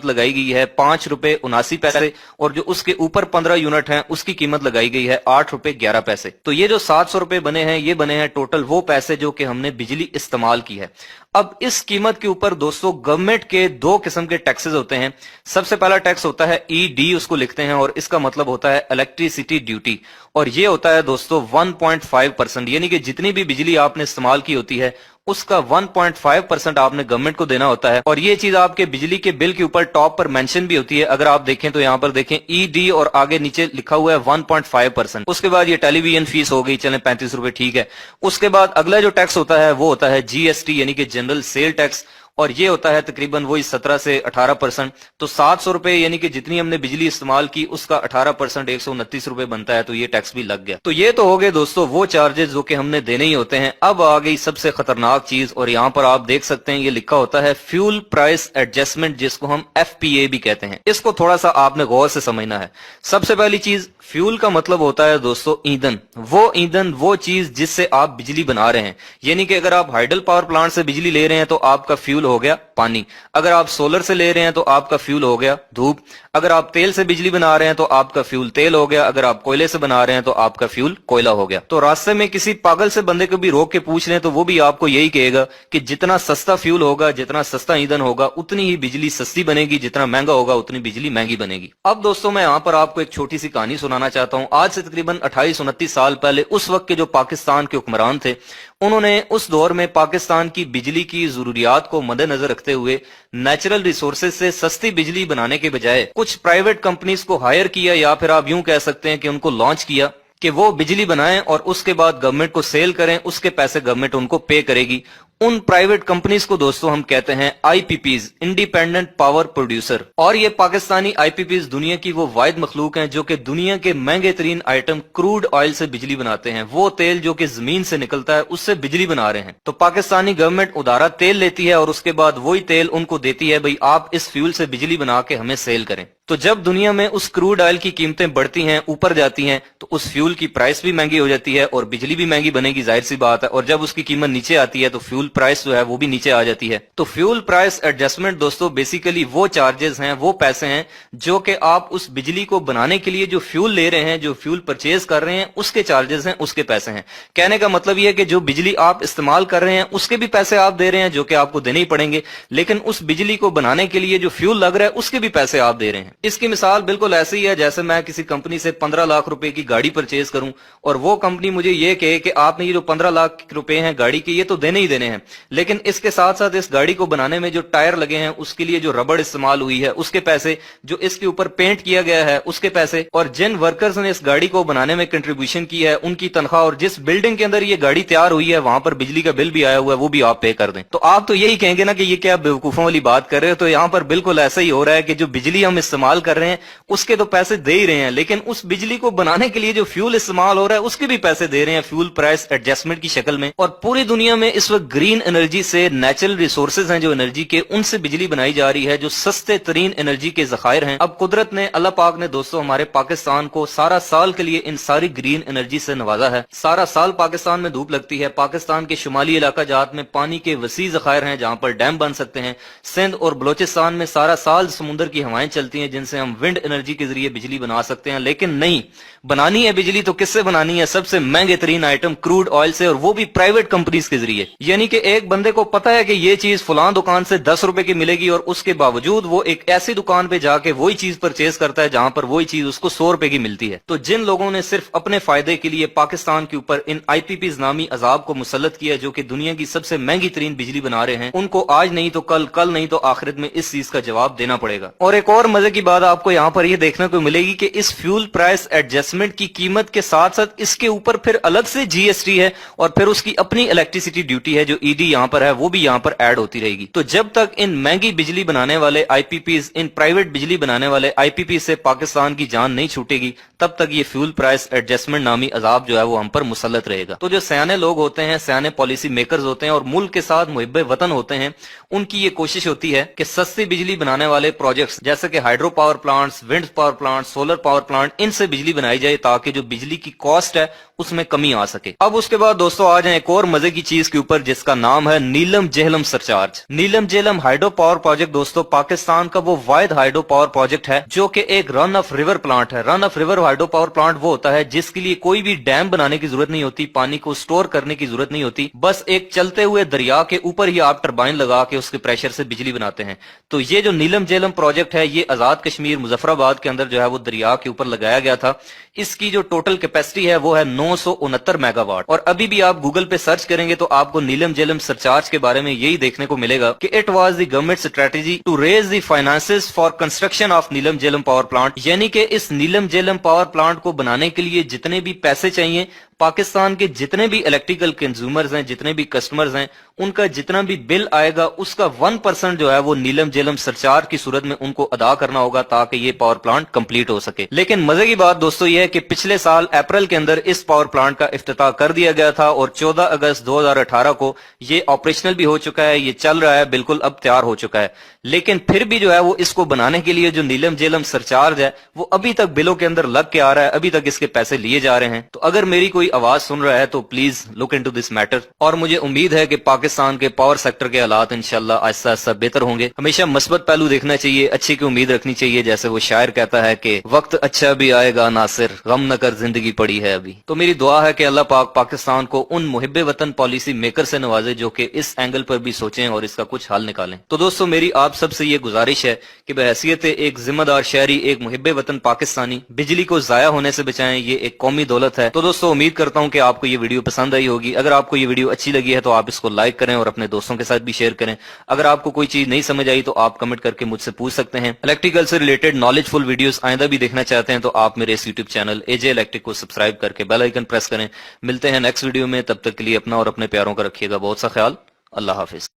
लगाई गई है 5 रुपए 79 पैसे और जो उसके ऊपर 15 यूनिट हैं उसकी कीमत लगाई गई है 8 रुपए 11 पैसे। तो ये जो 700 रुपए बने हैं ये बने हैं टोटल वो पैसे जो कि हमने बिजली इस्तेमाल की है। अब इस कीमत के ऊपर दोस्तों गवर्नमेंट के दो किस्म के टैक्सेस होते हैं। सबसे पहला टैक्स होता है ईडी, उसको लिखते हैं और इसका मतलब होता है इलेक्ट्रिसिटी ड्यूटी, और ये होता है दोस्तों 1.5%, यानी कि जितनी भी बिजली आपने इस्तेमाल की होती है उसका 1.5% आपने गवर्नमेंट को देना होता है। और ये चीज आपके बिजली के बिल के ऊपर टॉप पर मेंशन भी होती है। अगर आप देखें तो यहाँ पर देखें ईडी और आगे नीचे लिखा हुआ है 1.5%। उसके बाद ये टेलीविजन फीस हो गई, चलें 35 रुपए ठीक है। उसके बाद अगला जो टैक्स होता है वो होता है जीएसटी यानी कि जनरल सेल टैक्स, और ये होता है तकरीबन वही 17 से 18%। तो 700 रुपए यानी कि जितनी हमने बिजली इस्तेमाल की उसका 18% 129 रुपए बनता है, तो ये टैक्स भी लग गया। तो ये तो हो गए दोस्तों वो चार्जेस जो कि हमने देने ही होते हैं। अब आ गई सबसे खतरनाक चीज, और यहाँ पर आप देख सकते हैं ये लिखा होता है फ्यूल प्राइस एडजस्टमेंट, जिसको हम एफपीए भी कहते हैं। इसको थोड़ा सा आपने गौर से समझना है। सबसे पहली चीज, फ्यूल का मतलब होता है दोस्तों ईंधन, वो चीज जिससे आप बिजली बना रहे हैं। यानी कि अगर आप हाइडल पावर प्लांट से बिजली ले रहे हैं तो आपका फ्यूल हो गया पानी, अगर आप सोलर से ले रहे हैं तो आपका फ्यूल हो गया धूप, अगर आप तेल से बिजली बना रहे हैं तो आपका फ्यूल तेल हो गया, अगर आप कोयले से बना रहे हैं तो आपका फ्यूल कोयला हो गया। तो रास्ते में किसी पागल से बंदे को भी रोक के पूछ लें तो वो भी आपको यही कहेगा कि जितना सस्ता फ्यूल होगा, जितना सस्ता ईंधन होगा, उतनी ही बिजली सस्ती बनेगी, जितना महंगा होगा उतनी बिजली महंगी बनेगी। अब दोस्तों मैं यहाँ पर आपको एक छोटी सी कहानी सुनाना चाहता हूँ। आज से तकरीबन 28-29 साल पहले उस वक्त के जो पाकिस्तान के हुक्मरान थे उन्होंने उस दौर में पाकिस्तान की बिजली की जरूरियात को मद्देनजर रखते हुए नेचुरल रिसोर्सेज से सस्ती बिजली बनाने के बजाय कुछ प्राइवेट कंपनीज को हायर किया, या फिर आप यूं कह सकते हैं कि उनको लॉन्च किया कि वो बिजली बनाएं और उसके बाद गवर्नमेंट को सेल करें, उसके पैसे गवर्नमेंट उनको पे करेगी। उन प्राइवेट कंपनीज को दोस्तों हम कहते हैं आईपीपीज, इंडिपेंडेंट पावर प्रोड्यूसर। और ये पाकिस्तानी आईपीपीज दुनिया की वो वाहिद मखलूक हैं जो कि दुनिया के महंगे तरीन आइटम क्रूड ऑयल से बिजली बनाते हैं। वो तेल जो कि जमीन से निकलता है उससे बिजली बना रहे हैं। तो पाकिस्तानी गवर्नमेंट उधारा तेल लेती है और उसके बाद वही तेल उनको देती है, भाई आप इस फ्यूल से बिजली बना के हमें सेल करें। तो जब दुनिया में उस क्रूड ऑयल की कीमतें बढ़ती हैं, ऊपर जाती हैं, तो उस फ्यूल की प्राइस भी महंगी हो जाती है और बिजली भी महंगी बनेगी, जाहिर सी बात है। और जब उसकी कीमत नीचे आती है तो फ्यूल प्राइस जो है वो भी नीचे आ जाती है। तो फ्यूल प्राइस एडजस्टमेंट दोस्तों बेसिकली वो चार्जेस हैं, वो पैसे हैं जो कि आप उस बिजली को बनाने के लिए जो फ्यूल ले रहे हैं, जो फ्यूल परचेज कर रहे हैं, उसके चार्जेस हैं, उसके पैसे हैं। कहने का मतलब ये है कि जो बिजली आप इस्तेमाल कर रहे हैं उसके भी पैसे आप दे रहे हैं जो कि आपको देने ही पड़ेंगे, लेकिन उस बिजली को बनाने के लिए जो फ्यूल लग रहा है उसके भी पैसे आप दे रहे हैं। इसकी मिसाल बिल्कुल ऐसी ही है जैसे मैं किसी कंपनी से 15 लाख रुपए की गाड़ी परचेज करूं और वो कंपनी मुझे ये कहे कि आपने ये जो 15 लाख रुपए हैं गाड़ी के, ये तो देने ही देने हैं, लेकिन इसके साथ साथ इस गाड़ी को बनाने में जो टायर लगे हैं उसके लिए जो रबड़ इस्तेमाल हुई है उसके पैसे, जो इसके ऊपर पेंट किया गया है उसके पैसे, और जिन वर्कर्स ने इस गाड़ी को बनाने में कंट्रीब्यूशन की है उनकी तनख्वाह, और जिस बिल्डिंग के अंदर ये गाड़ी तैयार हुई है वहां पर बिजली का बिल भी आया हुआ है वो भी आप पे कर दें। तो आप तो यही कहेंगे ना कि ये क्या बेवकूफों वाली बात कर रहे हो। तो यहाँ पर बिल्कुल ऐसा ही हो रहा है कि जो बिजली हम इस्तेमाल कर रहे हैं उसके तो पैसे दे ही रहे हैं, लेकिन उस बिजली को बनाने के लिए जो फ्यूल इस्तेमाल हो रहा है उसके भी पैसे दे रहे हैं फ्यूल प्राइस एडजस्टमेंट की शक्ल में। और पूरी दुनिया में इस वक्त ग्रीन एनर्जी से, नेचुरल रिसोर्सेज हैं जो एनर्जी के, उनसे बिजली बनाई जा रही है जो सस्ते तरीन एनर्जी के जखायर हैं। अब कुदरत ने, अल्लाह पाक ने दोस्तों हमारे पाकिस्तान को सारा साल के लिए इन सारी ग्रीन एनर्जी से नवाजा है। सारा साल पाकिस्तान में धूप लगती है, पाकिस्तान के शुमाली इलाका जात में पानी के वसी जखायर हैं जहां पर डैम बन सकते हैं। सिंध और बलोचिस्तान में सारा साल समुद्र की हवाएं चलती हैं जिनसे हम विंड एनर्जी के जरिए बिजली बना सकते हैं। लेकिन नहीं, बनानी है बिजली तो किससे बनानी है? सबसे महंगे तरीन आइटम क्रूड ऑयल से, और वो भी प्राइवेट कंपनीज के जरिए। यानी कि एक बंदे को पता है कि ये चीज फलां दुकान से 10 रुपए की मिलेगी और उसके बावजूद वो एक ऐसी दुकान पे जाके वही चीज परचेज करता है जहां पर वही चीज उसको 100 रुपए की मिलती है। तो जिन लोगों ने सिर्फ अपने फायदे के लिए पाकिस्तान के ऊपर इन आईपीपीज नामी अजाब को मुसल्लत किया जो कि दुनिया की सबसे महंगी तरीन बिजली बना रहे हैं, उनको आज नहीं तो कल, कल नहीं तो आखिरत में इस चीज का जवाब देना पड़ेगा। और एक और मजे की बात आपको यहाँ पर ये देखने को मिलेगी कि इस फ्यूल प्राइस एडजस्टमेंट की कीमत के साथ साथ इसके ऊपर फिर अलग से जीएसटी है और फिर उसकी अपनी इलेक्ट्रिसिटी ड्यूटी है जो ईडी यहाँ पर है वो भी यहाँ पर ऐड होती रहेगी। तो जब तक इन महंगी बिजली बनाने वाले आईपीपीज, इन प्राइवेट बिजली बनाने वाले आईपीपी से पाकिस्तान की जान नहीं छूटेगी, तब तक ये फ्यूल प्राइस एडजस्टमेंट नामी अजाब जो है वो हम पर मुसल्लत रहेगा। तो जो सयाने लोग होते हैं, सयाने पॉलिसी मेकर्स होते हैं और मुल्क के साथ मुहिब्बे वतन होते हैं, उनकी ये कोशिश होती है कि सस्ती बिजली बनाने वाले प्रोजेक्ट्स जैसे कि hydro power plants, wind power plant, solar power plant, इनसे बिजली बनाई जाए ताकि जो बिजली की कॉस्ट है उसमें कमी आ सके। अब उसके बाद दोस्तों आ जाए एक और मजे की चीज के ऊपर जिसका नाम है नीलम जेहलम सरचार्ज। नीलम जेहलम हाइड्रो पावर प्रोजेक्ट दोस्तों पाकिस्तान का वो वाहिद हाइड्रो पावर प्रोजेक्ट है जो कि एक रन ऑफ रिवर प्लांट है। Run of river hydro power plant वो होता है जिसके लिए कोई भी डैम बनाने की जरूरत नहीं होती, पानी को स्टोर करने की जरूरत नहीं होती, बस एक चलते हुए दरिया के ऊपर ही आप टरबाइन लगा के उसके प्रेशर से बिजली बनाते हैं। तो ये जो नीलम जेहलम प्रोजेक्ट है ये आजाद कश्मीर मुजफ्फराबाद के अंदर जो है वो दरिया के ऊपर लगाया गया था। इसकी जो टोटल कैपेसिटी है वो है 969 मेगावाट। और अभी भी आप गूगल पे सर्च करेंगे तो आपको नीलम जेहलम सरचार्ज के बारे में यही देखने को मिलेगा कि it was the government strategy to raise the finances for construction of Neelum Jhelum power plant, यानी कि इस नीलम जेहलम पावर प्लांट को बनाने के लिए जितने भी पैसे चाहिए, पाकिस्तान के जितने भी इलेक्ट्रिकल कंज्यूमर्स हैं, जितने भी कस्टमर्स हैं, उनका जितना भी बिल आएगा उसका 1% जो है वो नीलम जेहलम सरचार्ज की सूरत में उनको अदा करना होगा ताकि ये पावर प्लांट कंप्लीट हो सके। लेकिन मजे की बात दोस्तों ये है कि पिछले साल अप्रैल के अंदर इस पावर प्लांट का इफ्तिताह कर दिया गया था और 14 अगस्त 2018 को ये ऑपरेशनल भी हो चुका है, ये चल रहा है, बिल्कुल अब तैयार हो चुका है। लेकिन फिर भी जो है वो इसको बनाने के लिए जो नीलम जेहलम सरचार्ज है वो अभी तक बिलों के अंदर लग के आ रहा है, अभी तक इसके पैसे लिए जा रहे हैं। तो अगर मेरी कोई आवाज सुन रहा है तो please look into this matter. और मुझे उम्मीद है कि पाकिस्तान के पावर सेक्टर के हालात इंशाल्लाह आहिस्ता आहिस्ता बेहतर होंगे। हमेशा मुस्बत पहलू देखना चाहिए, अच्छी की उम्मीद रखनी चाहिए। जैसे वो शायर कहता है कि वक्त अच्छा भी आएगा नासिर, गम न कर जिंदगी पड़ी है अभी। तो मेरी दुआ है कि अल्लाह पाक पाकिस्तान को उन मुहिब्बे वतन पॉलिसी मेकर से नवाजे जो कि इस एंगल पर भी सोचें और इसका कुछ हल निकालें। तो दोस्तों मेरी आप सबसे ये गुजारिश है कि बहैसियत एक जिम्मेदार शहरी, एक मुहिब्बे वतन पाकिस्तानी, बिजली को जाया होने से बचाएं, ये एक कौमी दौलत है। तो दोस्तों उम्मीद करता हूं कि आपको ये वीडियो पसंद आई होगी। अगर आपको ये वीडियो अच्छी लगी है तो आप इसको लाइक करें और अपने दोस्तों के साथ भी शेयर करें। अगर आपको कोई चीज नहीं समझ आई तो आप कमेंट करके मुझसे पूछ सकते हैं। इलेक्ट्रिकल से रिलेटेड नॉलेजफुल वीडियोस आइंदा भी देखना चाहते हैं तो आप मेरे इस यूट्यूब चैनल एजे इलेक्ट्रिक को सब्सक्राइब करके बेल आइकन प्रेस करें। मिलते हैं नेक्स्ट वीडियो में, तब तक के लिए अपना और अपने प्यारों का रखिएगा बहुत सा ख्याल। अल्लाह हाफिज।